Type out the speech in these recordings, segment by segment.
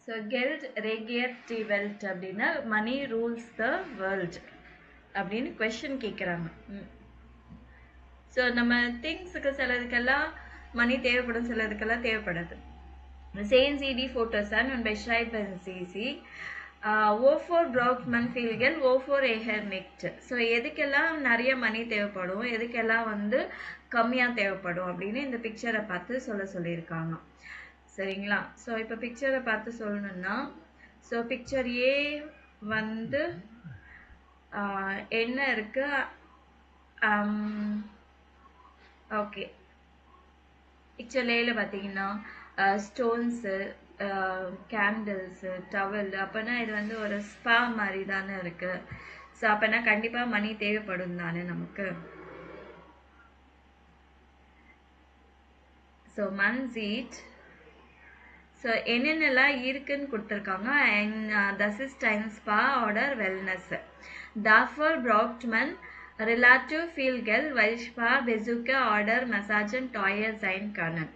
So guilt ரெகியர் தி weld அப்படின்னா மணி rules the world அப்படின்னு question கேட்குறாங்க. ஸோ நம்ம திங்ஸுக்கு சிலதுக்கெல்லாம் மணி தேவைப்படும், சிலதுக்கெல்லாம் தேவைப்படாது. CNCD photos and beschreibt CC. O4 Brockman Filgel, O4 Ehernicht. So எதுக்கெல்லாம் நிறைய மணி தேவைப்படும், எதுக்கெல்லாம் வந்து கம்மியாக தேவைப்படும் அப்படின்னு இந்த பிக்சரை பார்த்து சொல்லியிருக்காங்க. சரிங்களா? ஸோ இப்போ பிக்சரை பார்த்து சொல்லணும்னா, ஸோ பிக்சர் ஏ வந்து என்ன இருக்கு? ஓகே, பிக்சர் ஏல பார்த்தீங்கன்னா ஸ்டோன்ஸு, கேண்டில்ஸு, டவல். அப்போனா இது வந்து ஒரு ஸ்பா மாதிரி தானே இருக்கு. ஸோ அப்போனா கண்டிப்பாக மணி தேவைப்படும் தானே நமக்கு. ஸோ மன்சீட். ஸோ என்னென்னலாம் இருக்குன்னு கொடுத்துருக்காங்க. தஸ் இஸ் டைம் ஸ்பா ஆர்டர் வெல்னஸ். டாஃபர் ப்ராக்ட்மன் ரிலாட்டிவ் ஃபீல்கெல் வைஷ்பா பெசுக்க ஆர்டர் மசாஜ் அண்ட் டாயர் சைன் கனன்.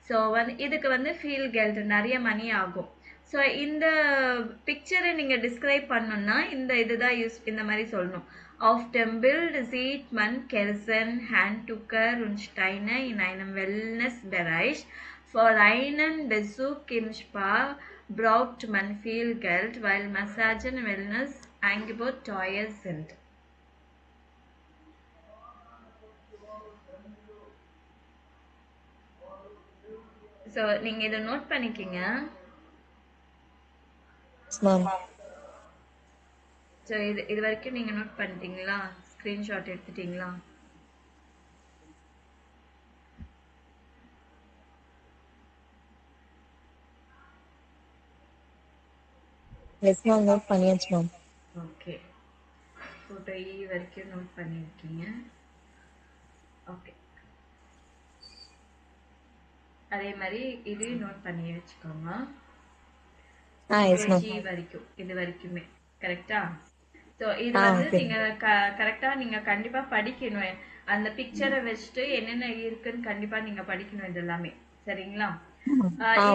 ஸோ வந்து இதுக்கு வந்து ஃபீல் கெல்ட் நிறைய மணி ஆகும். ஸோ இந்த பிக்சரை நீங்கள் டிஸ்கிரைப் பண்ணணும்னா இதுதான் இந்த மாதிரி சொல்லணும். ஆஃப் dem Bild sieht man Kelsen, Handtucher und Steine in einem Wellnessbereich. Für einen Besuch im Spa braucht man viel Geld, weil Massagen und Wellness Angebot teuer sind. So நீங்கள் இதை நோட் பண்ணிக்கிங்க. ஸோ இது வரைக்கும் நீங்கள் நோட் பண்ணிட்டீங்களா? Screenshot எடுத்துட்டீங்களா? Yes ma'am, note பண்ணியாச்சு ma'am. Okay, photo இ வரைக்கும் நோட் பண்ணியிருக்கீங்க. ஓகே, அதே மாதிரி இதையும் நோட் பண்ணி வச்சுக்கோங்க. ஜி வரைக்கும், இது வரைக்குமே கரெக்டா? ஸோ இது வந்து நீங்க கரெக்டா நீங்க கண்டிப்பா படிக்கணும். அந்த பிக்சரை வச்சுட்டு என்னென்ன இருக்குன்னு கண்டிப்பா நீங்க படிக்கணும் இது எல்லாமே. சரிங்களா?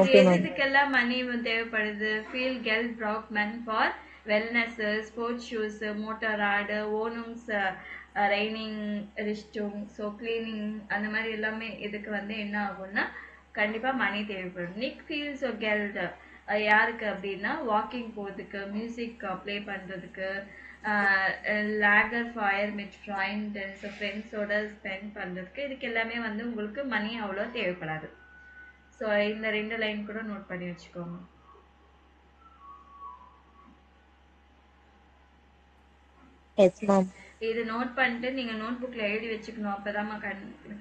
இது எதுக்கெல்லாம் மணி தேவைப்படுது? ஃபீல் கெல் ப்ராக்மன் ஃபார் வெல்னஸ், ஸ்போர்ட்ஸ் ஷூஸ், மோட்டார் ஆடு, ஓனம்ஸ், ரைனிங் ரிஸ்டும், ஸோ கிளீனிங், அந்த மாதிரி எல்லாமே இதுக்கு வந்து என்ன ஆகும்னா கண்டிப்பா மணி தேவைப்படும். நிக் ஃபீல்ஸ் கெல்ட் யாருக்கு அப்படின்னா வாக்கிங் போகிறதுக்கு, மியூசிக் ப்ளே பண்ணுறதுக்கு, லேகர் ஃபயர் மிட் ஃப்ரெண்ட்ஸ் ஃப்ரெண்ட்ஸோட ஸ்பெண்ட் பண்ணுறதுக்கு, இதுக்கு எல்லாமே வந்து உங்களுக்கு மணி அவ்வளோ தேவைப்படாது. ஸோ இந்த 2 லைன் கூட நோட் பண்ணி வச்சுக்கோங்க. இது நோட் பண்ணிட்டு நீங்க நோட் புக்ல எழுதி வச்சுக்கணும். அப்பதான்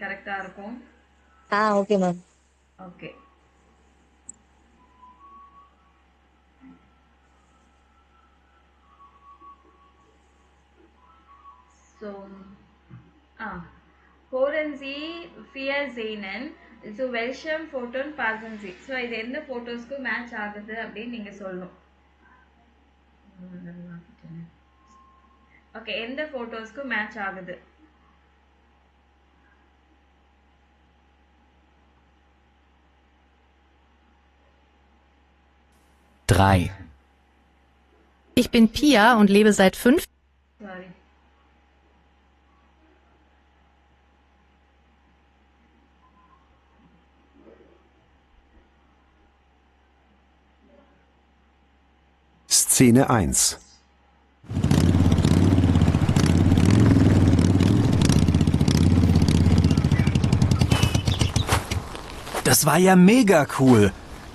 கரெக்டா இருக்கும். Okay ma'am. Okay, so Hören Sie vier Szenen zu welchem Photon passen Sie? So இது எந்த ஃபோட்டோஸ்க்கு மேட்ச் ஆகுது அப்படின்னு நீங்க சொல்லணும். ஓகே, எந்த ஃபோட்டோஸ்க்கு மேட்ச் ஆகுது? Drei. Ich bin Pia und lebe seit 5. Sorry. Szene 1. Das war ja mega cool.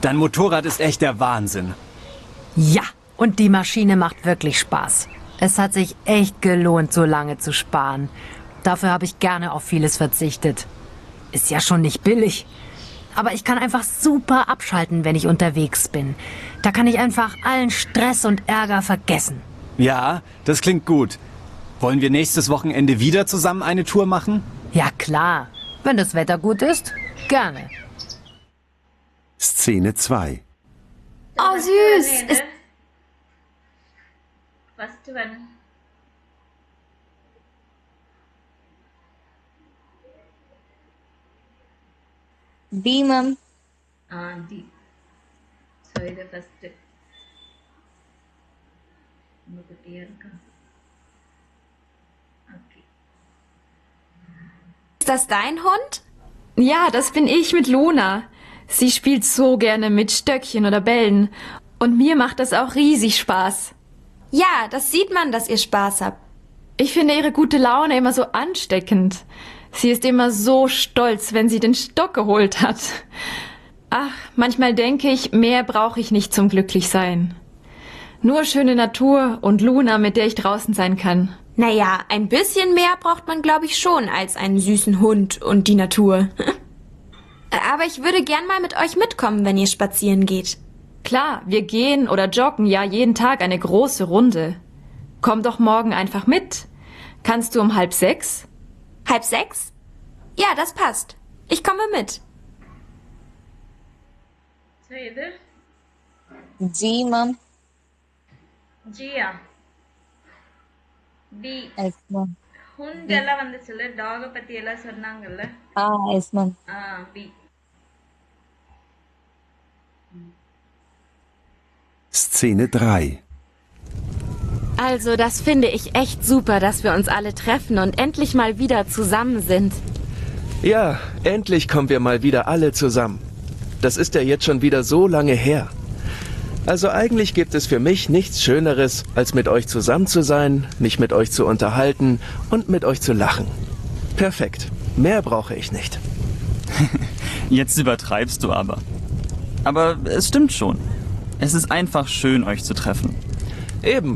Dein Motorrad ist echt der Wahnsinn. Ja, und die Maschine macht wirklich Spaß. Es hat sich echt gelohnt, so lange zu sparen. Dafür habe ich gerne auf vieles verzichtet. Ist ja schon nicht billig. Aber ich kann einfach super abschalten, wenn ich unterwegs bin. Da kann ich einfach allen Stress und Ärger vergessen. Ja, das klingt gut. Wollen wir nächstes Wochenende wieder zusammen eine Tour machen? Ja, klar. Wenn das Wetter gut ist, gerne. Szene 2. Oh, süß! First one. D, ma'am. D. So இது first ரொம்ப குட்டியா இருக்கா. Okay. Ist das dein Hund? Ja, das bin ich mit Luna. Sie spielt so gerne mit Stöckchen oder Bällen. Und mir macht das auch riesig Spaß. Ja, das sieht man, dass ihr Spaß habt. Ich finde ihre gute Laune immer so ansteckend. Sie ist immer so stolz, wenn sie den Stock geholt hat. Ach, manchmal denke ich, mehr brauche ich nicht zum Glücklichsein. Nur schöne Natur und Luna, mit der ich draußen sein kann. Naja, ein bisschen mehr braucht man, glaube ich, schon als einen süßen Hund und die Natur. Aber ich würde gern mal mit euch mitkommen, wenn ihr spazieren geht. Klar, wir gehen oder joggen ja jeden Tag eine große Runde. Komm doch morgen einfach mit. Kannst du um 5:30? 5:30? Ja, das passt. Ich komme mit. So இது G, ma'am. ஜியா டி. Yes, ma'am. ஹுண்ட் எல்லாம் வந்துச்சுல்ல, டாக பத்தி எல்லாம் சொன்னாங்கல்ல. Yes, ma'am. B. Szene 3. Also, das finde ich echt super, dass wir uns alle treffen und endlich mal wieder zusammen sind. Ja, endlich kommen wir mal wieder alle zusammen. Das ist ja jetzt schon wieder so lange her. Also eigentlich gibt es für mich nichts Schöneres, als mit euch zusammen zu sein, mich mit euch zu unterhalten und mit euch zu lachen. Perfekt. Mehr brauche ich nicht. Jetzt übertreibst du aber. Aber es stimmt schon. Es ist einfach schön, euch zu treffen. Eben.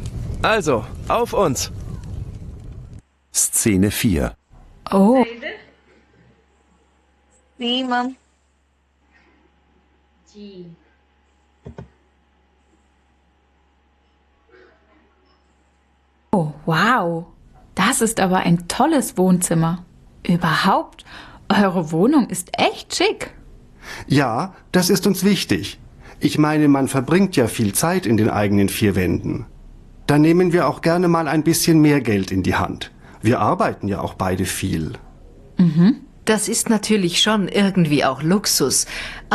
Also, auf uns. Szene 4. Oh, இது C, ma'am. G. Oh, wow. Das ist aber ein tolles Wohnzimmer. Überhaupt, eure Wohnung ist echt schick. Ja, das ist uns wichtig. Ich meine, man verbringt ja viel Zeit in den eigenen vier Wänden. Da nehmen wir auch gerne mal ein bisschen mehr Geld in die Hand. Wir arbeiten ja auch beide viel. Das ist natürlich schon irgendwie auch Luxus,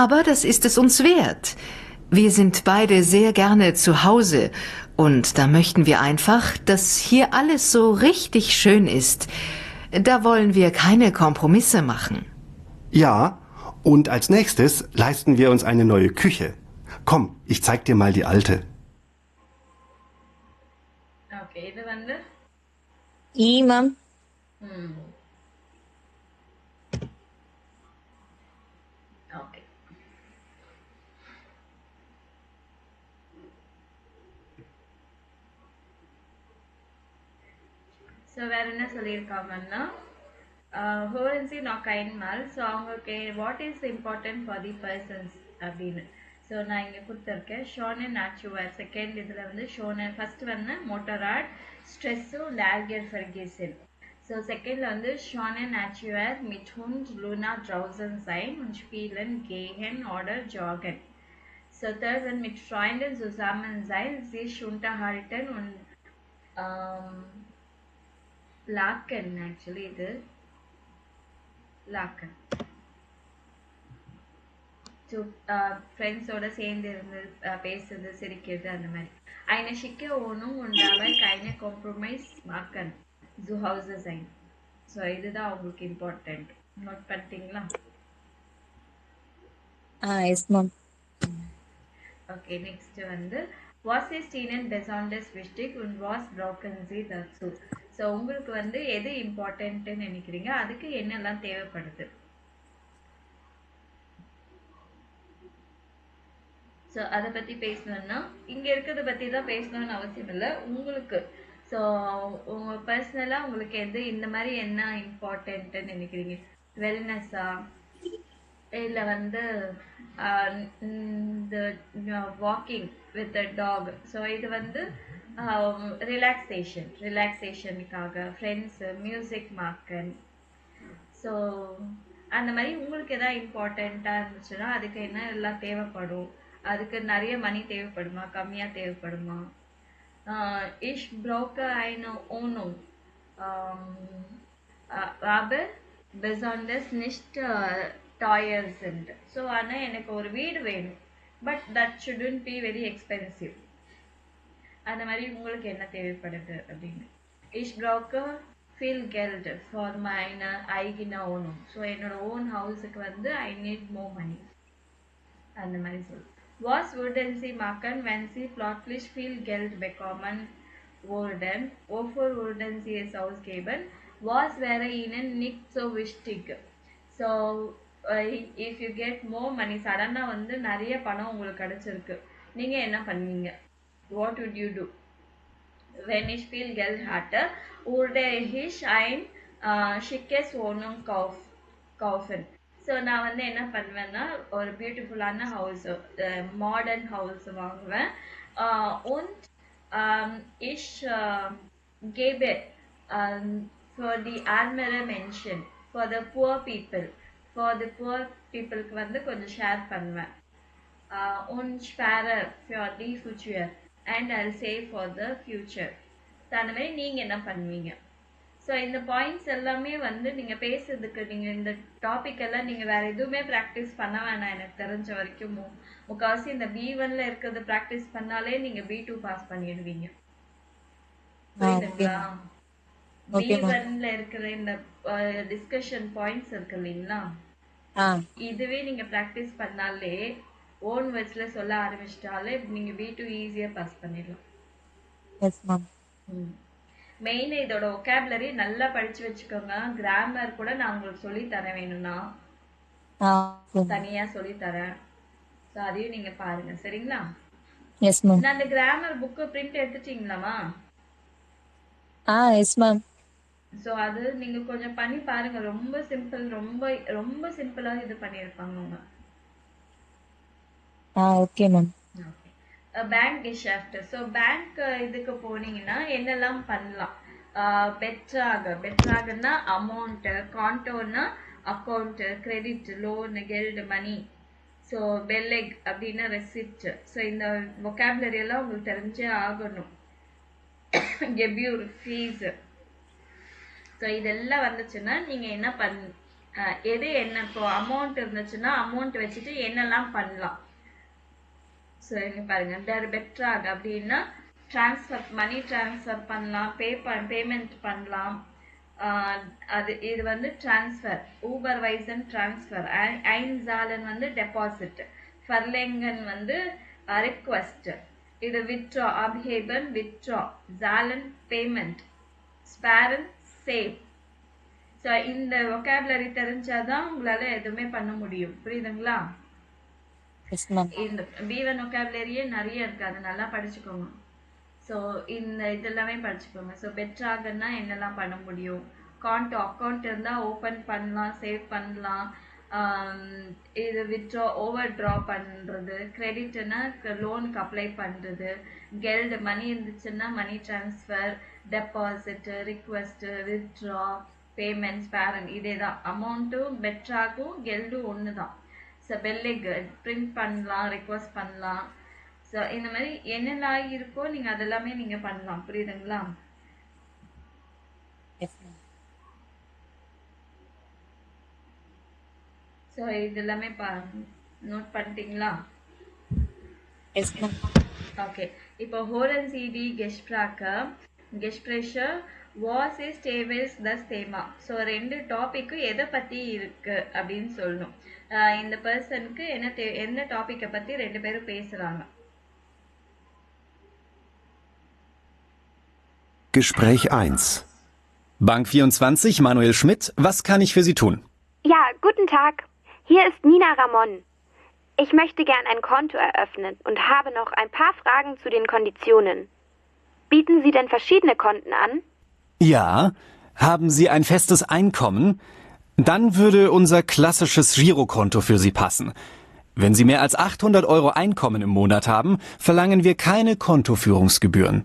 aber das ist es uns wert. Wir sind beide sehr gerne zu Hause und da möchten wir einfach, dass hier alles so richtig schön ist. Da wollen wir keine Kompromisse machen. Ja, und als nächstes leisten wir uns eine neue Küche. Komm, ich zeig dir mal die alte. Okay, இது வந்து E, ma'am. Okay. So வேற என்ன சொல்லியிருக்காங்கன்னா, ஹோரன்சி knock கைன்மால். So அவங்களுக்கு what is important for the persons அப்படின்னு. So நான் இங்கே கொடுத்துருக்கேன். ஷோனன் ஆச்சுவர் செகண்ட் இதில் வந்து ஷோனன் ஃபர்ஸ்ட் வந்து மோட்டராட் ஸ்ட்ரெஸ்ஸு லேர்கர் ஃபர்கேசன். ஸோ செகண்டில் வந்து ஷோனன் ஆச்சுவர் மிட் ஹுண்ட் லூனா ட்ரௌசன் சைன் und spielen gehen oder joggen. So third one mit Freunden zusammen sein, sich unterhalten und lachen actually இது lachen. So ஃப்ரெண்ட்ஸோட சேர்ந்து இருந்து பேசுறது சிரிக்கிறது அந்த மாதிரி. Eine schicke Wohnung und dabei keine Kompromiss machen. Zu Hause sein. So இதுதான் உங்களுக்கு இம்பார்ட்டன்ட். நோட் பண்ணிட்டீங்களா? Yes, ma'am. Okay, next வந்து was ist Ihnen besonders wichtig und was brauchen Sie dazu? So உங்களுக்கு வந்து எது இம்பார்ட்டன்ட்னு நினைக்கிறீங்க, அதுக்கு என்னெல்லாம் தேவைப்படுது? ஸோ அதை பற்றி பேசணும்னா இங்கே இருக்கிறத பற்றி தான் பேசணும்னு அவசியம் இல்லை உங்களுக்கு. ஸோ உங்கள் பர்சனலாக உங்களுக்கு எது இந்த மாதிரி என்ன இம்பார்ட்டன்ட்னு நினைக்கிறீங்க? வெல்னஸ்ஸா, இல்லை வந்து இந்த walking with a dog. So இது வந்து ரிலாக்ஸேஷனுக்காக ஃப்ரெண்ட்ஸு, மியூசிக் மார்க்கன். ஸோ அந்த மாதிரி உங்களுக்கு எதாவது இம்பார்ட்டண்ட்டாக இருந்துச்சுன்னா அதுக்கு என்ன எல்லாம் தேவைப்படும்? அதுக்கு நிறைய மணி தேவைப்படுமா, கம்மியாக தேவைப்படுமா? Ich brauche eine Wohnung, aber besonders nicht teuer sind. So ஆனால் எனக்கு ஒரு வீடு வேணும், but that shouldn't be very expensive. அந்த மாதிரி உங்களுக்கு என்ன தேவைப்படுது அப்படின்னு. Ich brauche viel Geld for meine eigene Wohnung. So என்னோட ஓன் ஹவுஸுக்கு வந்து I need more money. அந்த மாதிரி சொல்லு. Was würden Sie machen, wenn Sie plötzlich viel Geld bekommen würden? Wofür würden Sie es ausgeben? Was wäre Ihnen nicht so wichtig? So if you get more money, சடனா வந்து நிறைய பணம் உங்களுக்கு கிடைச்சிருக்கு, நீங்க என்ன பண்ணுவீங்க? What would you do? Wenn ich viel Geld hatte, würde ich ein schickes Wohnung kaufen. So நான் வந்து என்ன பண்ணுவேன்னா ஒரு பியூட்டிஃபுல்லான ஹவுஸ், மாடர்ன் ஹவுஸ் வாங்குவேன். Und ich gebe for the ärmere Menschen, for the poor people, க்கு வந்து கொஞ்சம் ஷேர் பண்ணுவேன். Und spare for the future and I'll save for the future. அந்த மாதிரி நீங்க என்ன பண்ணுவீங்க? ஸோ இந்த பாயிண்ட்ஸ் எல்லாமே வந்து நீங்க பேசுறதுக்கு, நீங்க இந்த டாபிக் எல்லாம் நீங்க வேற எதுவுமே ப்ராக்டிஸ் பண்ண வேணாம். எனக்கு தெரிஞ்ச வரைக்கும் முக்கால்வாசி இந்த B1ல இருக்கிறது ப்ராக்டிஸ் பண்ணாலே நீங்க B2 பாஸ் பண்ணிடுவீங்க. புரியுதுங்களா? B1ல இருக்கிற இந்த டிஸ்கஷன் பாயிண்ட்ஸ் இருக்கு இல்லைங்களா, இதுவே நீங்க ப்ராக்டிஸ் பண்ணாலே ஓன் வேர்ட்ஸ்ல சொல்ல ஆரம்பிச்சிட்டாலே நீங்க B2 ஈஸியா பாஸ் பண்ணிடலாம். Yes ma'am. மெயின் இதோட ஒகாபுலரி நல்லா படிச்சு வச்சுக்கோங்க. கிராமர் கூட நான் உங்களுக்கு சொல்லி தரேன், வேணும்னா தனியா சொல்லி தரேன். ஸோ அதையும் நீங்க பாருங்க, சரிங்களா? Yes ma'am. நான் அந்த கிராமர் புக்கு பிரிண்ட் எடுத்துட்டீங்களாமா? Yes ma'am. ஸோ அது நீங்க கொஞ்சம் பண்ணி பாருங்க. ரொம்ப சிம்பிள், ரொம்ப ரொம்ப சிம்பிளா இது பண்ணியிருப்பாங்க அவங்க. Okay ma'am. பேங்க் கெஷாஃப்ட். ஸோ பேங்க் இதுக்கு போனீங்கன்னா என்னெல்லாம் பண்ணலாம்? பெட்ராகனா அமௌண்ட், காண்டோனா அக்கௌண்ட், கிரெடிட், லோன், கெல்டு, மணி. ஸோ பெல்லெக் அப்படின்னா ரெசிப்ட். ஸோ இந்த vocabulary எல்லாம் உங்களுக்கு தெரிஞ்சே ஆகணும். கெபியூர், ஃபீஸ். ஸோ இதெல்லாம் வந்துச்சுன்னா நீங்க என்ன எது என்ன, இப்போ அமௌண்ட் இருந்துச்சுன்னா அமௌண்ட் வச்சுட்டு என்னெல்லாம் பண்ணலாம்? ஸோ இங்க பாருங்க, பெட்ராக் அப்படின்னா ட்ரான்ஸ்ஃபர், மணி ட்ரான்ஸ்ஃபர் பண்ணலாம், பேமெண்ட் பண்ணலாம். இது வந்து ட்ரான்ஸ்ஃபர், ஊபர்வைசன் ட்ரான்ஸ்ஃபர், ஐன்சாலன் வந்து டெபாசிட், ஃபர்லெங்கன் வந்து ரிக்வெஸ்ட், இது வித்ட்ரா, அப்ஹேபன் வித்ட்ரா, ஜாலன் பேமெண்ட், ஸ்பேரன் சேவ். ஸோ இந்த vocabulary தெரிஞ்சாதான் உங்களால எதுவுமே பண்ண முடியும். புரியுதுங்களா? இந்த B1 vocabularyயே நிறைய இருக்கு, அது நல்லா படிச்சுக்கோங்க. ஸோ இந்த இதெல்லாமே படிச்சுக்கோங்க. ஸோ பெட்ராகன்னா என்னெல்லாம் பண்ண முடியும்? அக்கௌண்ட் இருந்தா ஓபன் பண்ணலாம், சேவ் பண்ணலாம். இது வித்ட்ரா, ஓவர் ட்ரா பண்றது. கிரெடிட்னா லோனுக்கு அப்ளை பண்றது. கெல்டு, மணி இருந்துச்சுன்னா money transfer, deposit, request, withdraw, payment, ஸ்பேரன். இதேதான் அமௌண்ட்டும் பெட்ராகும் கெல்டும் ஒண்ணுதான். ஸோ பெல்லெக் பிரிண்ட் பண்ணலாம், ரிக்வெஸ்ட் பண்ணலாம். ஸோ இந்த மாதிரி என்னெல்லாம் இருக்கோ நீங்க அதெல்லாமே நீங்க பண்ணலாம். புரியுதுங்களா? ஸோ இதெல்லாமே நோட் பண்ணிட்டீங்களா? ஓகே. இப்போ ஹோலன் சிடி கெஸ்ப்ரேஷ வாஸ் இஸ் டேவல்ஸ் தஸ் தேமா. ஸோ ரெண்டு டாபிக்கு எதை பத்தி இருக்கு அப்படின்னு சொல்லணும். இந்த பர்சனுக்கு என்ன டாபிக்கை பத்தி ரெண்டு பேரும் பேசுறாங்க. Gespräch 1. Bank 24, Manuel Schmidt, was kann ich für Sie tun? Ja, guten Tag. Hier ist Nina Ramon. Ich möchte gern ein Konto eröffnen und habe noch ein paar Fragen zu den Konditionen. Bieten Sie denn verschiedene Konten an? Ja. Haben Sie ein festes Einkommen? Dann würde unser klassisches Girokonto für Sie passen. Wenn Sie mehr als 800 Euro Einkommen im Monat haben, verlangen wir keine Kontoführungsgebühren.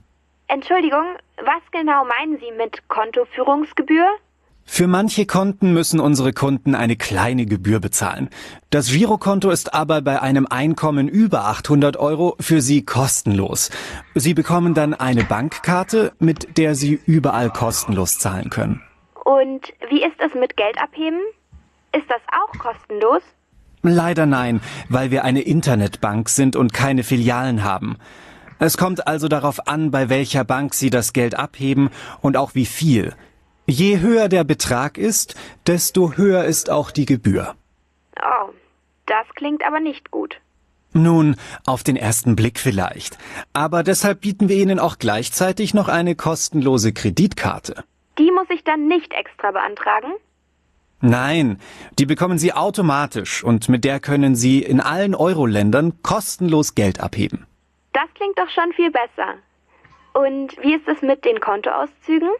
Entschuldigung, was genau meinen Sie mit Kontoführungsgebühr? Für manche Konten müssen unsere Kunden eine kleine Gebühr bezahlen. Das Girokonto ist aber bei einem Einkommen über 800 Euro für Sie kostenlos. Sie bekommen dann eine Bankkarte, mit der Sie überall kostenlos zahlen können. Und wie ist es mit Geld abheben? Ist das auch kostenlos? Leider nein, weil wir eine Internetbank sind und keine Filialen haben. Es kommt also darauf an, bei welcher Bank Sie das Geld abheben und auch wie viel. Je höher der Betrag ist, desto höher ist auch die Gebühr. Oh, das klingt aber nicht gut. Nun, auf den ersten Blick vielleicht. Aber deshalb bieten wir Ihnen auch gleichzeitig noch eine kostenlose Kreditkarte. Die muss ich dann nicht extra beantragen? Nein, die bekommen Sie automatisch und mit der können Sie in allen Euro-Ländern kostenlos Geld abheben. Das klingt doch schon viel besser. Und wie ist es mit den Kontoauszügen?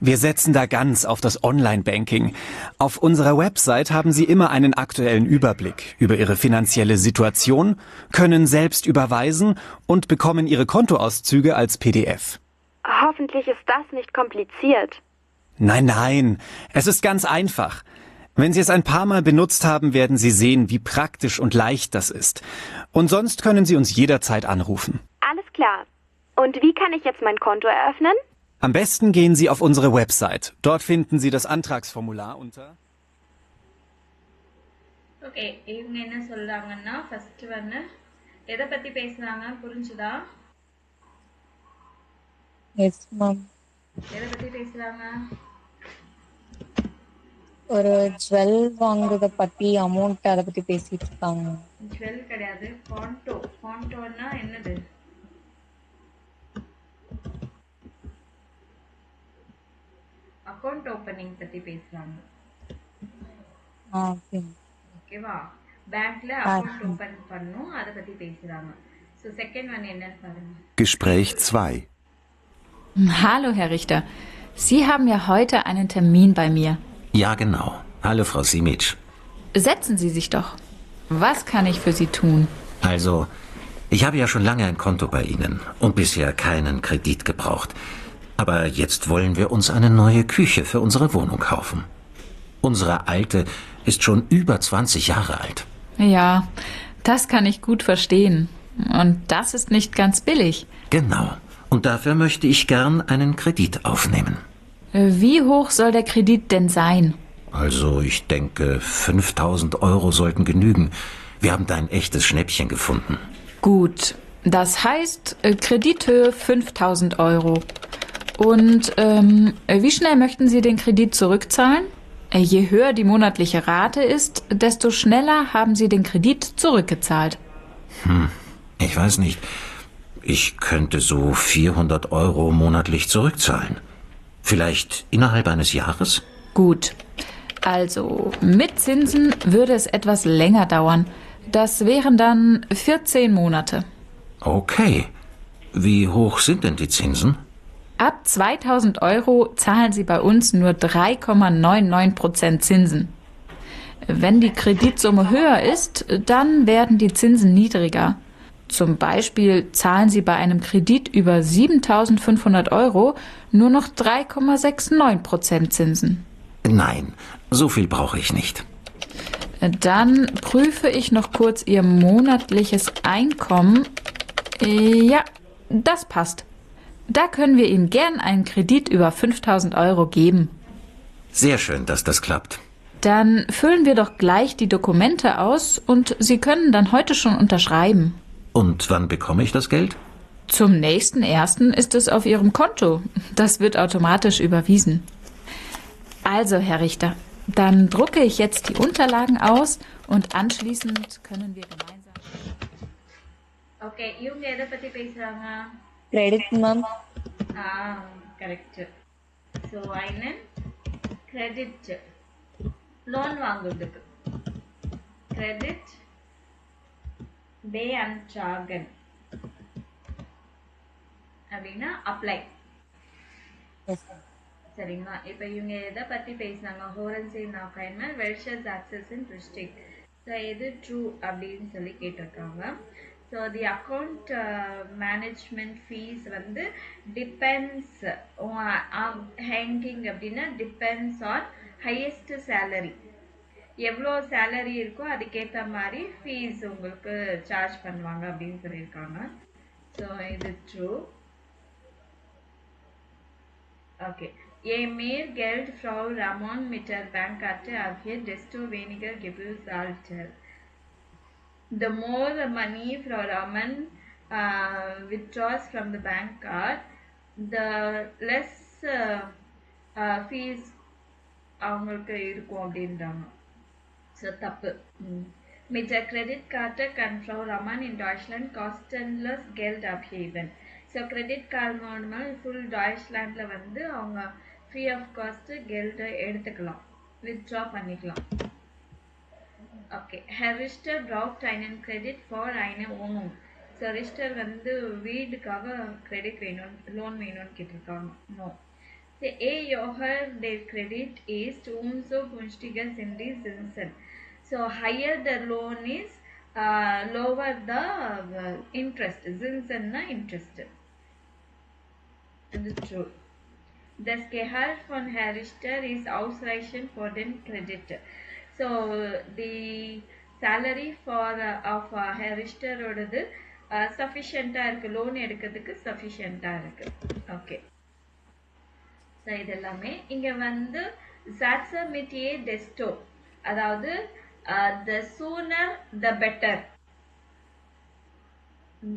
Wir setzen da ganz auf das Online-Banking. Auf unserer Website haben Sie immer einen aktuellen Überblick über Ihre finanzielle Situation, können selbst überweisen und bekommen Ihre Kontoauszüge als PDF. Hoffentlich ist das nicht kompliziert. Nein, nein, es ist ganz einfach. Wenn Sie es ein paar Mal benutzt haben, werden Sie sehen, wie praktisch und leicht das ist. Und sonst können Sie uns jederzeit anrufen. Alles klar. Und wie kann ich jetzt mein Konto eröffnen? Am besten gehen Sie auf unsere Website. Dort finden Sie das Antragsformular unter... okay இவங்க என்ன சொல்றாங்கன்னா first வந்து எதை பத்தி பேசுறாங்க புரிஞ்சுதா? Yes ma'am. எதை பத்தி பேசுறாங்க? ஒரு ஜுவல் வாங்குறத பத்தி அமௌண்ட் அதை பத்தி பேசிட்டு இருக்காங்க. ஜுவல் கிடையாது, கான்டோன்னா என்னது? அக்கவுண்ட் ஓபனிங் பத்தி பேசுறாங்க. ஓகே. ஓகேவா? பேங்க்ல அக்கவுண்ட் ஓபன் பண்ணனும், அத பத்தி பேசுறாங்க. சோ செகண்ட் ஒன் என்னன்னு பாருங்க. Gespräch 2. Hallo, Herr Richter. Sie haben ja heute einen Termin bei mir. Ja, genau. Hallo, Frau Simic. Setzen Sie sich doch. Was kann ich für Sie tun? Also, ich habe ja schon lange ein Konto bei Ihnen und bisher keinen Kredit gebraucht. Aber jetzt wollen wir uns eine neue Küche für unsere Wohnung kaufen. Unsere alte ist schon über 20 Jahre alt. Ja, das kann ich gut verstehen. Und das ist nicht ganz billig. Genau. Und dafür möchte ich gern einen Kredit aufnehmen. Wie hoch soll der Kredit denn sein? Also, ich denke, 5.000 Euro sollten genügen. Wir haben da ein echtes Schnäppchen gefunden. Gut, das heißt Kredithöhe 5.000 Euro. Und wie schnell möchten Sie den Kredit zurückzahlen? Je höher die monatliche Rate ist, desto schneller haben Sie den Kredit zurückgezahlt. Ich weiß nicht. Ich könnte so 400 Euro monatlich zurückzahlen. Vielleicht innerhalb eines Jahres? Gut. Also, mit Zinsen würde es etwas länger dauern. Das wären dann 14 Monate. Okay. Wie hoch sind denn die Zinsen? Ab 2.000 Euro zahlen Sie bei uns nur 3,99% Zinsen. Wenn die Kreditsumme höher ist, dann werden die Zinsen niedriger. Zum Beispiel zahlen Sie bei einem Kredit über 7.500 Euro nur noch 3,69% Zinsen. Nein, so viel brauche ich nicht. Dann prüfe ich noch kurz Ihr monatliches Einkommen. Ja, das passt. Da können wir Ihnen gern einen Kredit über 5.000 Euro geben. Sehr schön, dass das klappt. Dann füllen wir doch gleich die Dokumente aus und Sie können dann heute schon unterschreiben. Und wann bekomme ich das Geld? Zum nächsten 1. ist es auf Ihrem Konto. Das wird automatisch überwiesen. Also, Herr Richter, dann drucke ich jetzt die Unterlagen aus und anschließend können wir gemeinsam... Okay, இவங்க எதை பத்தி பேசுறாங்க? Credit ma'am. Correct. So einen credit loan வாங்குறதுக்கு credit beantragen அப்படின்னா apply. சரிங்களா? இப்போ இவங்க எதை பத்தி பேசுனாங்க? ஹோரன்சி நாகைன்மே வெல்ஷர்ஸ் ஆக்சஸ் இன் டிஸ்ட்ரிக்ட். ஸோ எது ட்ரூ அப்படின்னு சொல்லி கேட்டிருக்காங்க. So the account management fees வந்து டிபெண்ட்ஸ் ஹேங்கிங் அப்படின்னா டிபெண்ட்ஸ் ஆன் ஹையஸ்ட் சேலரி. எவ்வளோ சேலரி இருக்கோ அதுக்கேற்ற மாதிரி ஃபீஸ் உங்களுக்கு சார்ஜ் பண்ணுவாங்க அப்படின்னு சொல்லியிருக்காங்க. ஸோ இது true. Okay. Je mehr Geld Frau Ramon mit der Bankkarte abhebt, desto weniger Gebühr zahlt er. the more the money from Raman withdraws from the bank card, the less fees அவங்களுக்கு இருக்கும் அப்படின்றாங்க. So தப்பு. Mit der Kreditkarte kann Frau Raman in Deutschland kostenlos Geld abheben. So credit card மூலமாக full டாய்ச்லாண்டில் வந்து அவங்க free of cost கெல்டை எடுத்துக்கலாம், withdraw பண்ணிக்கலாம். Okay, Herr Richter braucht einen Kredit für eine Wohnung. So ரிஸ்டர் வந்து வீடுக்காக கிரெடிட் வேணும், loan வேணும்னு கேட்டிருக்காங்க. No. Je höher der Kredit ist, umso günstiger sind die Zinsen. So higher the loan is, lower the interest. Zinsen na interest. This is true. Das Gehalt von Herr Richter is ausreichend for den Kredit. So the salary for of Herr Richter ஓடது sufficient-ஆ இருக்கு, loan எடுக்கிறதுக்கு sufficient-ஆ இருக்கு. Okay, so இதெல்லாமே இங்கே வந்து Satsa mit je desto, அதாவது the sooner the better,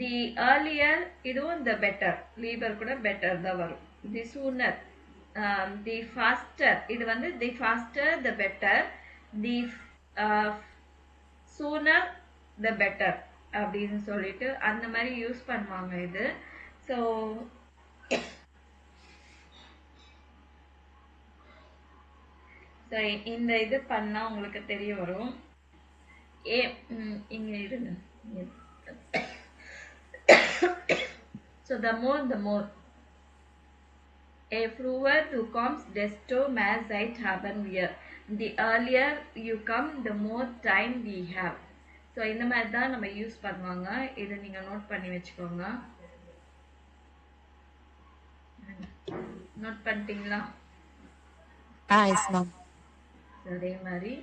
the earlier இதுவும் the better, lieber கூட better தான் வரும். the sooner, the faster, இது வந்து the faster the better, the sooner the better அப்படின்னு சொல்லிட்டு அந்த மாதிரி யூஸ் பண்ணுவாங்க இது. ஸோ சரி, இந்த இது பண்ணா உங்களுக்கு தெரிய வரும். இங்க இருங்க. So the more a früher du kommst, desto mehr Zeit haben wir. The earlier you come, the more time we have. So இந்த மாதிரி தான் நம்ம யூஸ் பண்ணுவாங்க. இதை நீங்க நோட் பண்ணி வச்சுக்கோங்க. நோட் பண்ணிட்டீங்களா? Yes ma'am. அதே மாதிரி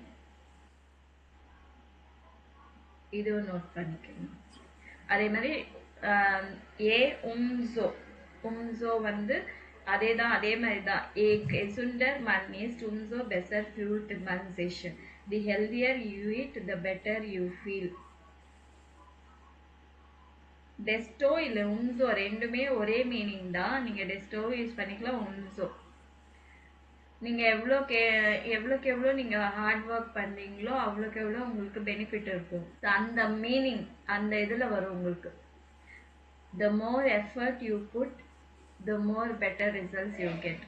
இதுவும் நோட் பண்ணிக்கணும். அதே மாதிரி ஏ உம்சோ வந்து அதே மாதிரி தான். ஏ gesunder man ist, umso besser fühlt man sich. The healthier you eat, the better you feel. டெஸ்டோ இல்ல உம்சோ ரெண்டுமே ஒரே மீனிங் தான். நீங்க டெஸ்டோ யூஸ் பண்ணிக்கலாம், உம்சோ. நீங்க எவ்வளோக்கு எவ்வளோ நீங்க ஹார்ட் ஒர்க் பண்றீங்களோ அவ்வளோக்கு எவ்வளோ உங்களுக்கு பெனிஃபிட் இருக்கும். அந்த மீனிங் அந்த இதுல வரும் உங்களுக்கு. The more effort you put, the more better results you get.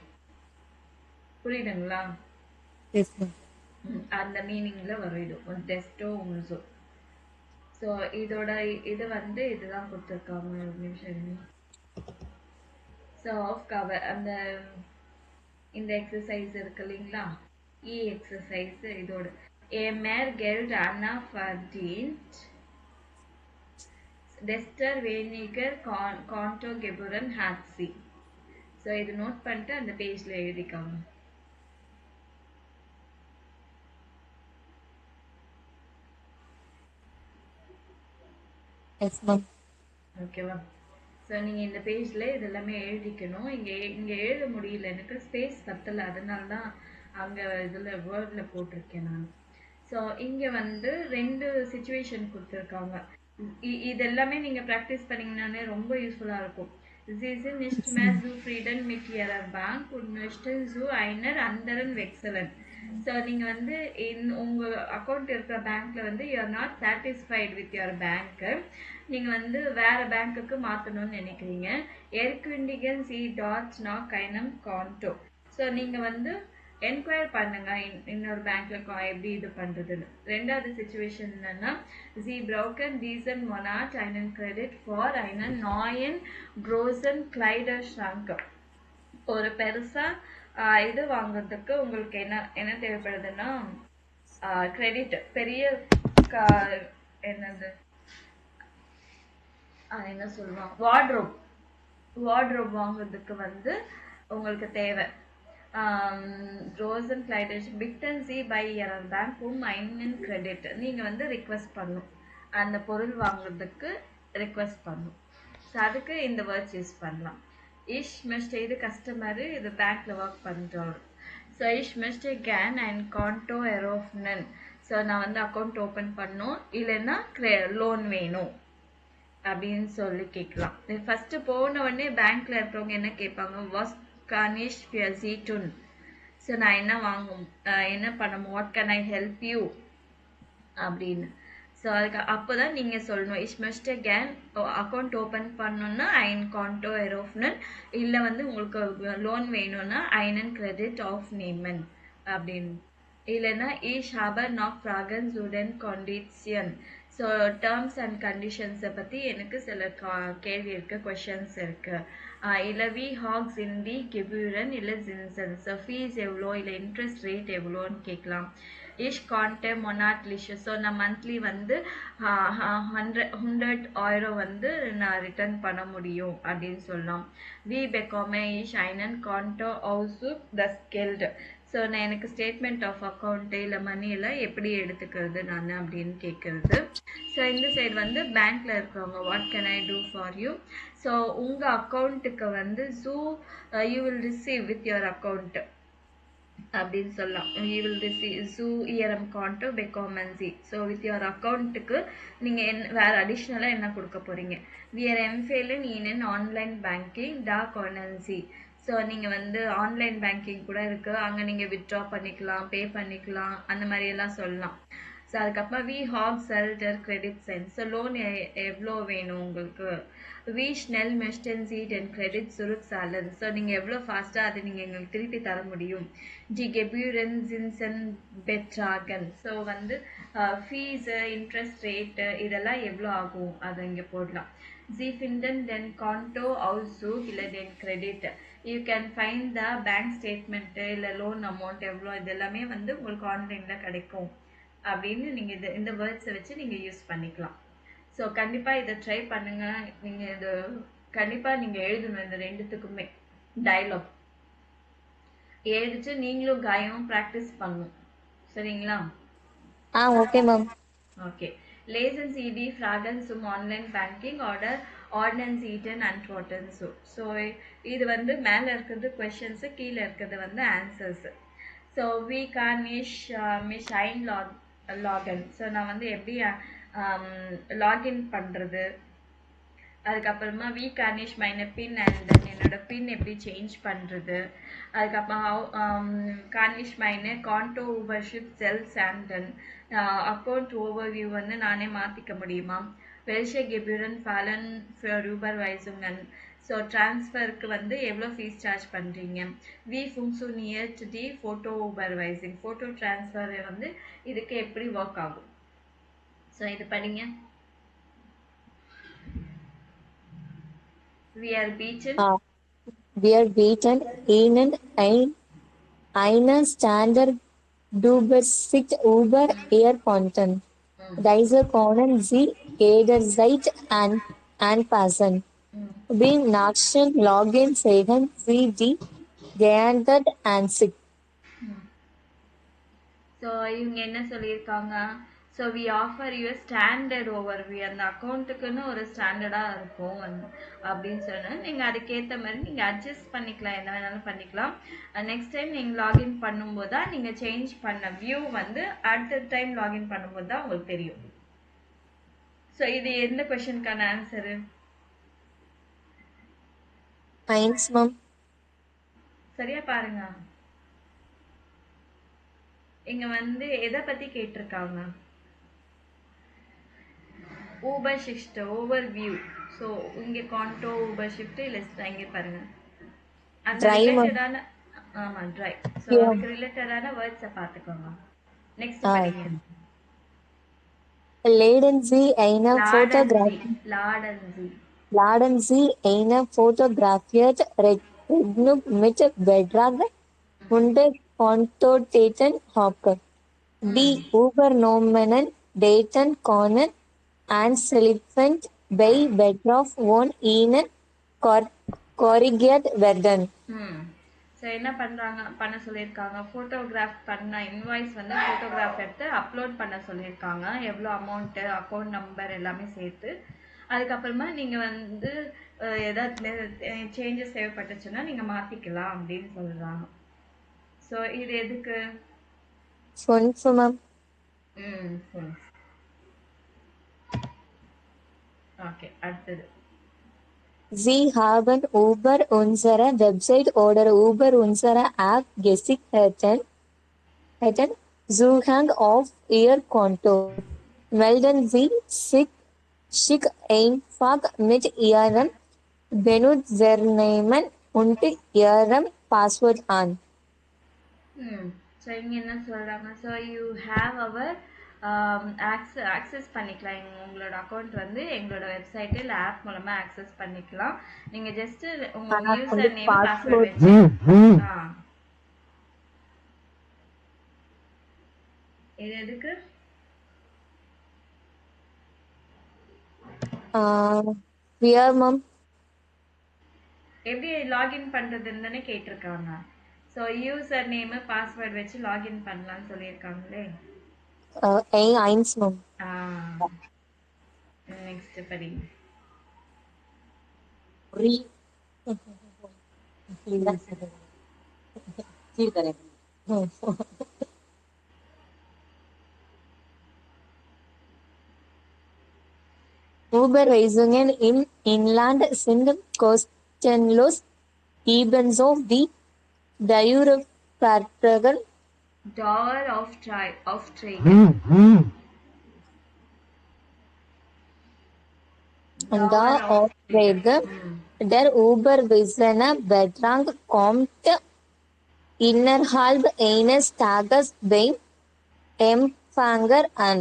புரியுதுங்களா? அந்த மீனிங்ல வரும் இது டெஸ்டோ உம்சோ. ஸோ இதோட இது வந்து இதுதான் கொடுத்துருக்காங்க. ஒரு நிமிஷம். ஸோ ஆஃப் கவர் அந்த இந்த எக்ஸசைஸ் இருக்கு இல்லைங்களா, எக்ஸசைஸ் இதோட mehr Geld Anna verdient, desto weniger Konto geboren hat sie. So இது நோட் பண்ணிட்டு அந்த பேஜ்ல எழுதிக்காங்க. ஓகேவா? ஸோ நீங்கள் இந்த பேஜில் இதெல்லாமே எழுதிக்கணும். இங்கே எழுத முடியல, எனக்கு ஸ்பேஸ் பத்தலை, அதனால தான் அங்கே இதில் வேர்டில் போட்டிருக்கேன் நான். ஸோ இங்கே வந்து 2 சிச்சுவேஷன் கொடுத்துருக்காங்க. இது எல்லாமே நீங்கள் ப்ராக்டிஸ் பண்ணிங்கன்னாலே ரொம்ப யூஸ்ஃபுல்லாக இருக்கும். Sie sind nicht mehr zufrieden mit ihrer Bank und möchten zu einer anderen wechseln. So நீங்கள் வந்து உங்கள் அக்கௌண்ட் இருக்கிற பேங்க்கில் வந்து you are not satisfied with your bank, நீங்கள் வந்து வேறு பேங்க்குக்கு மாற்றணும்னு நினைக்கிறீங்க. எர்குண்டிகன் சி டாட் நாக் கைனம் கான்டோ. ஸோ நீங்கள் வந்து என்கொயர் பண்ணுங்க இன்னொரு பேங்க்ல எப்படி இது பண்ணுறதுன்னு. 2வது சிச்சுவேஷன் என்னன்னா Sie brauchen diesen Monat einen Kredit für einen neuen großen Kleiderschrank. ஒரு பெருசா இது வாங்குறதுக்கு உங்களுக்கு என்ன தேவைப்படுதுன்னா கிரெடிட், பெரிய என்னது என்ன சொல்லுவாங்க, வார்ட்ரோப் வாங்குறதுக்கு வந்து உங்களுக்கு தேவை. ரோசன் கிளைடேஷன் பிக்டன் சி பை இயர் பேங்க் einen Kredit. நீங்க வந்து ரிக்வெஸ்ட் பண்ணும், அந்த பொருள் வாங்குறதுக்கு ரிக்வெஸ்ட் பண்ணும். ஸோ அதுக்கு இந்த வேர்ட்ஸ் யூஸ் பண்ணலாம். Ich möchte, இது கஸ்டமர், இது பேங்க்ல ஒர்க் பண்றோம். So ich möchte gern ein Konto eröffnen. So நான் வந்து அக்கௌண்ட் ஓப்பன் பண்ணணும் இல்லைன்னா லோன் வேணும் அப்படின்னு சொல்லி கேட்கலாம். ஃபர்ஸ்ட் போன உடனே பேங்க்ல இருக்கிறவங்க என்ன கேட்பாங்க, வாஸ் கானிஷ் ஃபியர்ஸிட்டுன். ஸோ நான் என்ன என்ன பண்ணணும், what can I help you அப்படின்னு. ஸோ அதுக்கு அப்போதான் நீங்க சொல்லணும், இஷ் மஸ்ட் கேன் அக்கௌண்ட் ஓப்பன் பண்ணணும்னா ஐன் கான்டோ எரோஃப்னன், இல்லை வந்து உங்களுக்கு லோன் வேணும்னா ஐனன் கிரெடிட் ஆஃப் நேமன் அப்படின்னு. இல்லைன்னா ich habe noch Fragen zu den Konditionen. So terms and கண்டிஷன்ஸை பற்றி எனக்கு சில கேள்வி இருக்கு, கொஷின்ஸ் இருக்கு. இல்லை வி ஹாக்ஸ் இன் தி கெபூரன் இல்லை ஜின்சன். ஸோ ஃபீஸ் எவ்வளோ இல்லை இன்ட்ரெஸ்ட் ரேட் எவ்வளோன்னு கேட்கலாம். இஷ் கான்டே மொனாட்லிஷ். ஸோ நான் மந்த்லி வந்து 100 வந்து நான் ரிட்டர்ன் பண்ண முடியும் அப்படின்னு சொல்லலாம். We பெக்காமே இஷ் ஐனன் கான்டோ ஹவுசு the ஸ்கெல்டு. ஸோ நான் எனக்கு ஸ்டேட்மெண்ட் ஆஃப் அக்கௌண்ட்டு இல்லை மணி எல்லாம் எப்படி எடுத்துக்கிறது நான் அப்படின்னு கேட்குறது. ஸோ இந்த சைடு வந்து பேங்க்ல இருக்கிறவங்க what can I do for you. So உங்கள் அக்கௌண்ட்டுக்கு வந்து you will receive with your account அப்படின்னு சொல்லலாம். யூ வில் ரிசீவ் ஜூ இயரம் கான்டோ பெக்காமன்சி. ஸோ வித் யுவர் அக்கௌண்ட்டுக்கு நீங்கள் வேற அடிஷ்னலாக என்ன கொடுக்க போறீங்க. வியர் எம்ஃபெயிலின் இன் ஆன்லைன் பேங்கிங் டா கொனன்சி. ஸோ நீங்கள் வந்து ஆன்லைன் பேங்கிங் கூட இருக்குது, அங்கே நீங்கள் வித்ட்ரா பண்ணிக்கலாம், பே பண்ணிக்கலாம், அந்த மாதிரியெல்லாம் சொல்லலாம். ஸோ அதுக்கப்புறம் வி ஹாக் செல்டர் கிரெடிட் சைன். ஸோ லோன் எவ்வளோ வேணும் உங்களுக்கு. வி ஸ்னெல் மெஸ்டன்சீட் அண்ட் கிரெடிட் சுருக் சாலன். ஸோ நீங்கள் எவ்வளோ ஃபாஸ்ட்டாக அதை நீங்கள் எங்களுக்கு திருப்பி தர முடியும். டி கெபியூரன் ஜின்சன் பெட்ராகன். ஸோ வந்து ஃபீஸு இன்ட்ரெஸ்ட் ரேட்டு இதெல்லாம் எவ்வளோ ஆகும் அதை இங்கே போடலாம். Sie finden den Konto Auszug இல்லை den Credit. You can find the bank statement இல்லை loan amount எவ்வளோ, இதெல்லாமே வந்து உங்களுக்கு ஆன்லைனில் கிடைக்கும் அப்படின்னு நீங்கள் இந்த வேர்ட்ஸை வச்சு நீங்கள் யூஸ் பண்ணிக்கலாம். ஸோ கண்டிப்பாக இதை ட்ரை பண்ணுங்க. நீங்கள் இது கண்டிப்பாக நீங்கள் எழுதணும், இந்த ரெண்டுத்துக்குமே டயலாக் எழுதிட்டு நீங்களும் காயமும் ப்ராக்டிஸ் பண்ணணும். சரிங்களா? Okay ma'am. Okay. Lesen Sie die Fragen zum Online-Banking oder ordnen Sie den Antworten so. So இது வந்து மேலே இருக்கிறது கொஷின்ஸு, கீழே இருக்கிறது வந்து ஆன்சர்ஸு. ஸோ வி கான் மிஷ் ஐன் லாகின். ஸோ நான் வந்து எப்படி லாகின் பண்ணுறது, அதுக்கப்புறமா வி கானிஷ் மைன பின் அண்ட் தென் என்னோட பின் எப்படி சேஞ்ச் பண்ணுறது, அதுக்கப்புறம் கானிஷ் மைன கான்டோ ஓவர்ஷிப் செல்ஸ் அண்ட் தென் அக்கௌண்ட் ஓவர்வியூ வந்து நானே மாற்றிக்க முடியுமா. வெல்ஷே கெபியூரன் ஃபாலன் ஃபார் யூபர்வைசிங்கன். ஸோ ட்ரான்ஸ்ஃபருக்கு வந்து எவ்வளோ ஃபீஸ் சார்ஜ் பண்ணுறீங்க. வி ஃபுங்க்ஷனியட் டி ஃபோட்டோ ஊபர்வைசிங். ஃபோட்டோ ட்ரான்ஸ்ஃபர் வந்து இதுக்கு எப்படி ஒர்க் ஆகும். ஸோ இது படிங்க. We are beaten ihnen eine Standard Dubersicht über ihr Konten. Diese können Sie jederzeit anpassen. Beim nächsten Login sehen Sie die geändert Ansicht. So இவங்க என்ன சொல்லியிருக்காங்க, so we offer you standard overview. அந்த அக்கௌண்ட்டுக்குன்னு ஒரு ஸ்டாண்டர்டாக இருக்கும் அப்படின்னு சொன்னால் நீங்கள் அதுக்கேற்ற மாதிரி நீங்கள் அட்ஜஸ்ட் பண்ணிக்கலாம், என்ன வேணாலும் பண்ணிக்கலாம். நெக்ஸ்ட் டைம் நீங்கள் லாகின் பண்ணும்போது தான் நீங்கள் சேஞ்ச் பண்ண வியூ வந்து அடுத்த டைம் லாகின் பண்ணும்போது தான் உங்களுக்கு தெரியும். ஸோ இது எந்த கொஸ்டினுக்கான ஆன்சரு? சரியா பாருங்க. இங்க வந்து எதை பத்தி கேட்டிருக்காங்க, ஊபர் ஷிஃப்ட் ஓவர்வியூ. ஸோ இங்கே கான்டோ ஊபர் ஷிஃப்ட் லிஸ்ட் இங்கே பாருங்க, அந்த ரிலேட்டடான ஆமாம் ட்ரை. ஸோ அதுக்கு ரிலேட்டடான வேர்ட்ஸை பார்த்துக்கோங்க. நெக்ஸ்ட் படிங்க. Laden Sie eine fotografiert Rechnung mit Betrag 100 Kontodaten Hocker. Die übernommenen Daten können anschließend bei Bedarf von Ihnen korrigiert werden. So என்ன பண்ண சொல்லியிருக்காங்க, ஃபோட்டோகிராஃப் பண்ண இன்வாய்ஸ் வந்து ஃபோட்டோகிராஃப் எடுத்து அப்லோட் பண்ண சொல்லியிருக்காங்க. எவ்வளோ அமௌண்ட்டு, அக்கௌண்ட் நம்பர் எல்லாமே சேர்த்து. அதுக்கப்புறமா நீங்கள் வந்து ஏதாவது சேஞ்சஸ் தேவைப்பட்டுச்சுன்னா நீங்கள் மாற்றிக்கலாம் அப்படின்னு சொல்கிறாங்க. ஸோ இது எதுக்கு? சொல்லுங்க. ஓகே, அடுத்தது. Sie haben über unsere Website oder über unsere App gesichert, Zugang auf Ihr Konto. Melden Sie sich einfach mit Ihrem Benutzernamen und Ihrem Passwort an. So இங்கே என்ன சொல்கிறாங்க, so you have our access பண்ணிக்கலாம். உங்களோட account வந்து எங்களோட website இல்லை app மூலமாக access பண்ணிக்கலாம். நீங்கள் ஜஸ்ட்டு உங்கள் யூசர் நேம் பாஸ்வேர்ட் வச்சு இது எதுக்கு மேம் எப்படி லாகின் பண்ணுறதுன்னு தானே கேட்டிருக்காங்க. ஸோ யூசர் நேமு பாஸ்வேர்ட் வச்சு லாகின் பண்ணலான்னு சொல்லியிருக்காங்களே. மேம் நெக்ஸ்ட் படி. Überweisungen im Inland sind kostenlos, ebenso wie Dauerverträge. Dauer of trade. Daueraufträge. Der überwiesene Betrag kommt innerhalb eines Tages beim Empfänger an.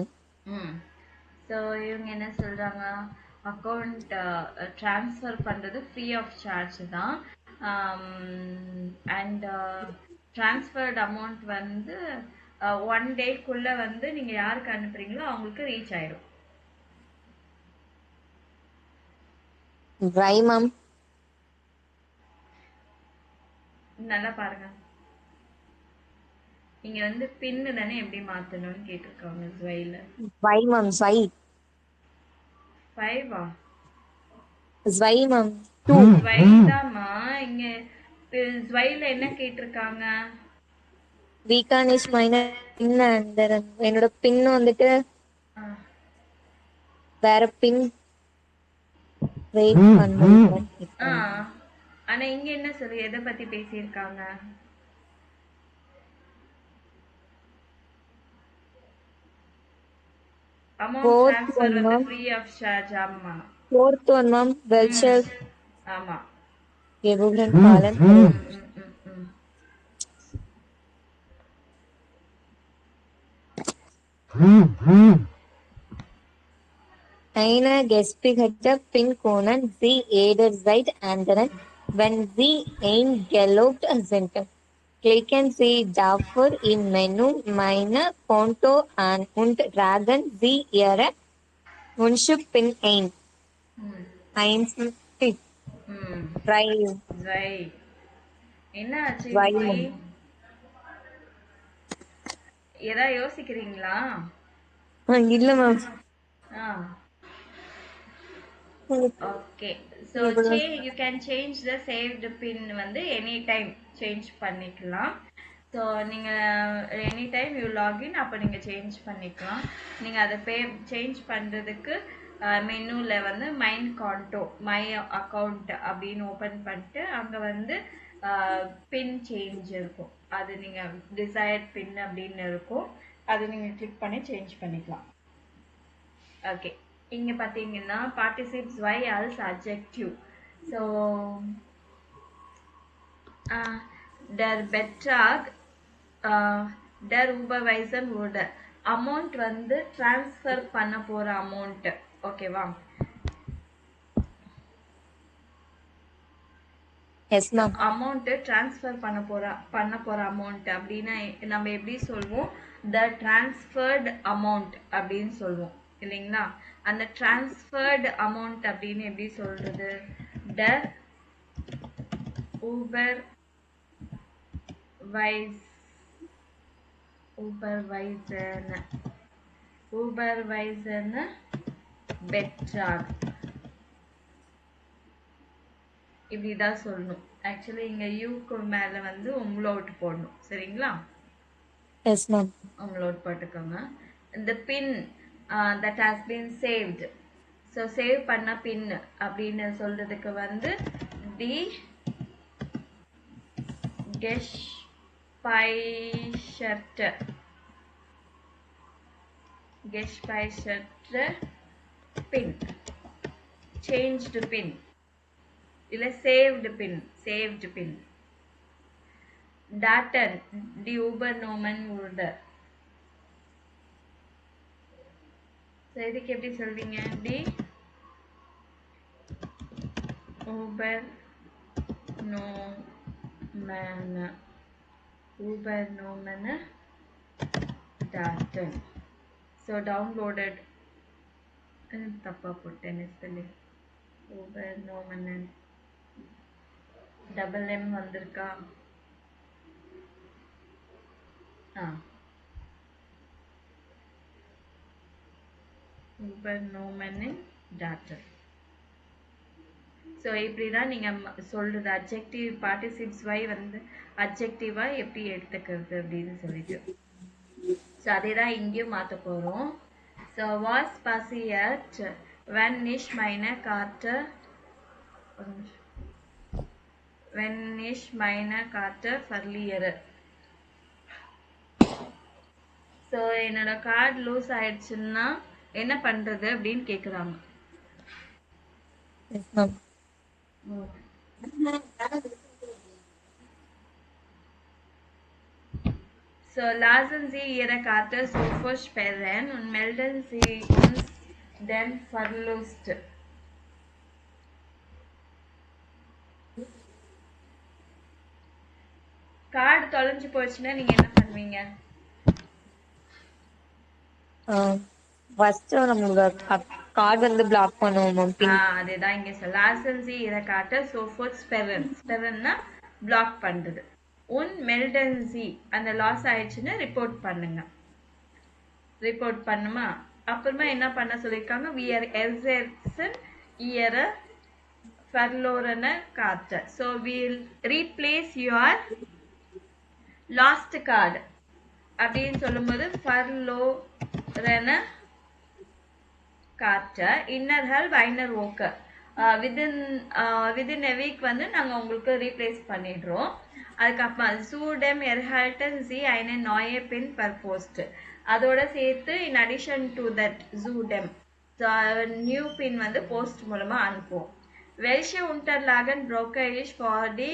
So இவங்க என்ன சொல்கிறாங்க, account transfer பண்ணுறது free of charge தான். And transferred amount வந்து 1 டேக்குள்ளே வந்து நீங்கள் யாருக்கு அனுப்புகிறீங்களோ அவங்களுக்கு ரீச் ஆயிடும். மேம் நல்லா பாருங்க. இங்க வந்து பின்னு தானே எப்படி மாத்தணும்னு கேட்டிருக்காங்க. ஸ்வைல மேம் ஸ்வை 5 ஸ்வை மேம் 2 ஸ்வை தான்மா. இங்க ஸ்வைல என்ன கேட்டிருக்காங்க, வீகானிஷ் மைனர் என்னோட பின் வந்துட்டு வேற பின் வெயிட் பண்ணுங்க. ஆனா இங்க என்ன சொல்லு, எதை பத்தி பேசியிருக்காங்க? அமௌண்ட் ட்ரான்ஸ்ஃபர் வந்து ஃப்ரீ ஆஃப் சார்ஜ். ஆமா. Fourth one ma'am, Welcher. ஆமா. Gebugen Fallen. Eine gespickte Pinkonen sie jederzeit anderen, wenn sie eingeloggt sind. Klicken Sie dafür im Menü Meine Konto an und tragen Sie Ihre Wunschpin ein. என்ன ஆச்சு? ஏதா யோசிக்கிறீங்களா? இல்ல ma'am. Okay, so you can change the saved PIN வந்து any time change பண்ணிக்கலாம். So நீங்கள் any time you login, அப்போ நீங்கள் சேஞ்ச் பண்ணிக்கலாம். நீங்கள் அதை சேஞ்ச் பண்ணுறதுக்கு மெனுவில் வந்து மைன் கான்டோ மை அக்கௌண்ட் அப்படின்னு ஓப்பன் பண்ணிட்டு அங்கே வந்து பின் சேஞ்ச் இருக்கும். அது நீங்கள் டிசைர்ட் பின் அப்படின்னு இருக்கும். அது நீங்கள் கிளிக் பண்ணி சேஞ்ச் பண்ணிக்கலாம். ஓகே, இங்கே பார்த்தீங்கன்னா பார்ட்டிசிப்ஸ் வை ஆல்ஸ் அட்ஜெக்டிவ். ஸோ டர் பெட்ராக் டர் உபர்வைசன் ஓடர் அமௌண்ட் வந்து ட்ரான்ஸ்ஃபர் பண்ண போகிற அமௌண்ட்டு. ஓகேவா? அமௌண்ட்டு ட்ரான்ஸ்ஃபர் பண்ண போகிற அமௌண்ட் அப்படின்னா நம்ம எப்படி சொல்வோம், த ட்ரான்ஸ்ஃபர்டு அமௌண்ட் அப்படின்னு சொல்லுவோம் இல்லைங்களா? அந்த ட்ரான்ஸ்ஃபர்டு அமௌண்ட் அப்படின்னு எப்படி சொல்றது, த ஊபர்வைசர்னு பெட்ராக் இப்படிதான் சொல்லணும். ஆக்சுவலி இங்க யூக்கு மேல வந்து உம்லோட் போடணும். சரிங்களா? Yes ma'am. உம்லோட் போட்டுக்கோங்க. the pin that has been saved. So save பண்ண pin அப்படின்னு சொல்றதுக்கு வந்து die gespeicherte pin, changed pin இல்ல saved pin. Daten die Übernommen wurde. So இதுக்கு எப்படி சொல்வீங்க? die Übernommene Daten. So downloaded தப்பா போட்டேன் spelling. Übernommene double M வந்திருக்கா? Übernommene Daten. ஸோ இப்படி தான் நீங்கள் சொல்கிறது அட்ஜெக்டிவ் பார்ட்டிசிப்ஸ் வை வந்து அட்ஜெக்டிவாக எப்படி எடுத்துக்கிறது அப்படின்னு சொல்லிட்டு. ஸோ அதே தான் இங்கேயும் மாற்ற போகிறோம். So was passiert wenn ich meine Karte verliere. So என்னோட கார்டு லூஸ் ஆயிடுச்சுன்னா என்ன பண்ணுறது அப்படின்னு கேட்குறாங்க. So lassen Sie Ihre Karte sofort sperren und melden Sie uns den Verlust. Card தொலைஞ்சு போச்சுன்னா நீங்க என்ன பண்ணுவீங்க? ஃபர்ஸ்ட் நம்மளோட கார்டு வந்து பிளாக் பண்ணுவோம். அதேதான் இங்க lassen Sie Ihre Karte sofort sperren. Sperrenனா பிளாக் பண்றது. உன் melden Sie அந்த லாஸ் ஆயிடுச்சுன்னா ரிப்போர்ட் பண்ணுங்க. ரிப்போர்ட் பண்ணுமா? அப்புறமா என்ன பண்ண சொல்லிருக்காங்க? we are ersetzen Ihre verlorene Karte. So we'll replace your lost card. அப்படின்னு சொல்லும்போது verlorene Karte inner help inner worker within a week வந்து நாங்க உங்களுக்கு ரீப்ளேஸ் பண்ணிடுறோம். அதுக்கப்புறம் zudem erhalten Sie eine neue PIN per Post. அதோட சேர்த்து in addition to that zudem new PIN வந்து போஸ்ட் மூலமா அனுப்புவோம். welche Unterlagen brauche ich for the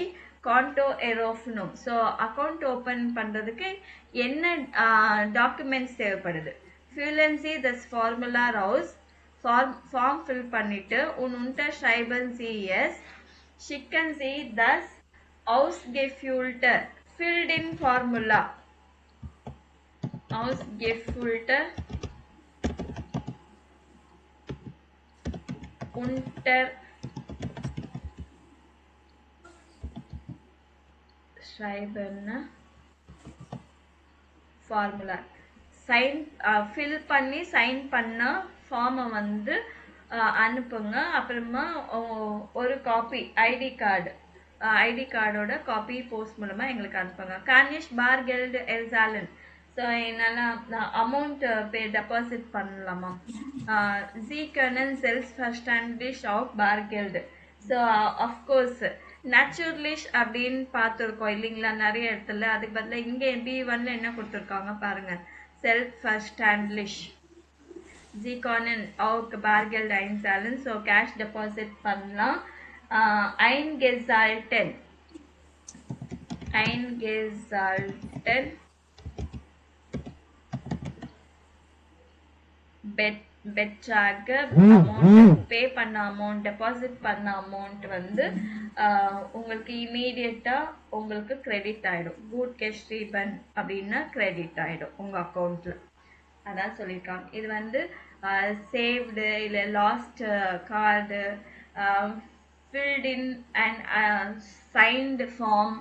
Konto eröffnung. So account open பண்றதுக்கு என்ன டாக்குமெண்ட்ஸ் தேவைப்படுது? füllen Sie das Formular aus. Form fill பண்ணிட்டு unterschreiben Sie es. schicken Sie das ausgefüllte filled in Formular. Ausgefüllte unterschreibene Formular. Sign fill பண்ணி sign பண்ண ஃபார்மை வந்து அனுப்புங்க. அப்புறமா ஒரு காப்பி ஐடி கார்டோட காப்பி போஸ்ட் மூலமா எங்களுக்கு அனுப்புங்க. கார்னிஷ் பார்கெல்டு எல்சாலன். ஸோ என்னால் அமௌண்ட் டெபாசிட் பண்ணலாமா? Sie können selbstverständlich auch Bargeld. So of course நேச்சுரலிஷ் அப்படின்னு பார்த்துருக்கோம் இல்லைங்களா நிறைய இடத்துல. அதுக்கு பதிலாக இங்கே B1ல என்ன கொடுத்துருக்காங்க பாருங்க, selbstverständlich. Sie können auch Bargeld einzahlen. So cash deposit பண்ணலாம். eingezahlten பெட்ராக அமௌண்ட் பே பண்ண அமௌண்ட் டெபாசிட் பண்ண அமௌண்ட் வந்து உங்களுக்கு இமீடியட்டா உங்களுக்கு கிரெடிட் ஆயிடும். குட் கேஷ் ரீபன் அப்படின்னா கிரெடிட் ஆயிடும் உங்க அக்கௌண்ட்ல. அதான் சொல்லியிருக்காங்க. இது வந்து சேவ்டு இல்லை last card filled in and signed form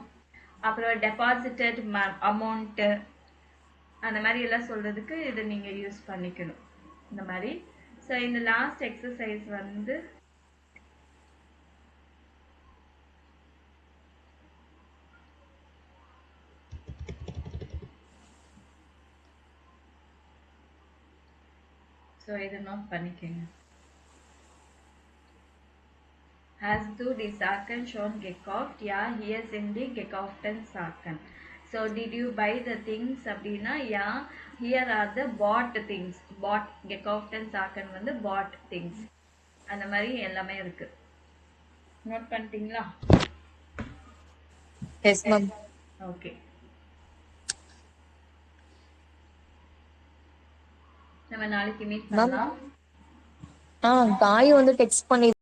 அப்புறம் deposited amount அந்த மாதிரி எல்லாம் சொல்றதுக்கு இதை நீங்க யூஸ் பண்ணிக்கணும் இந்த மாதிரி. ஸோ இந்த லாஸ்ட் எக்ஸசைஸ் வந்து ஸோ இதை நோட் பண்ணிக்கோங்க. Has du die Sachen schon gekauft? Ja, hier sind die gekauften Sachen. So did you buy the things அப்படின்னா யா, here are the bought things. bought gekauften Sachen வந்து bought things. அந்த மாதிரி எல்லாமே இருக்கு. Note பண்ணிட்டீங்களா? Yes ma'am. Okay, நம்ம நாளைக்கு meet பண்ணலாம். காய் வந்து டெக்ஸ்ட் பண்ணி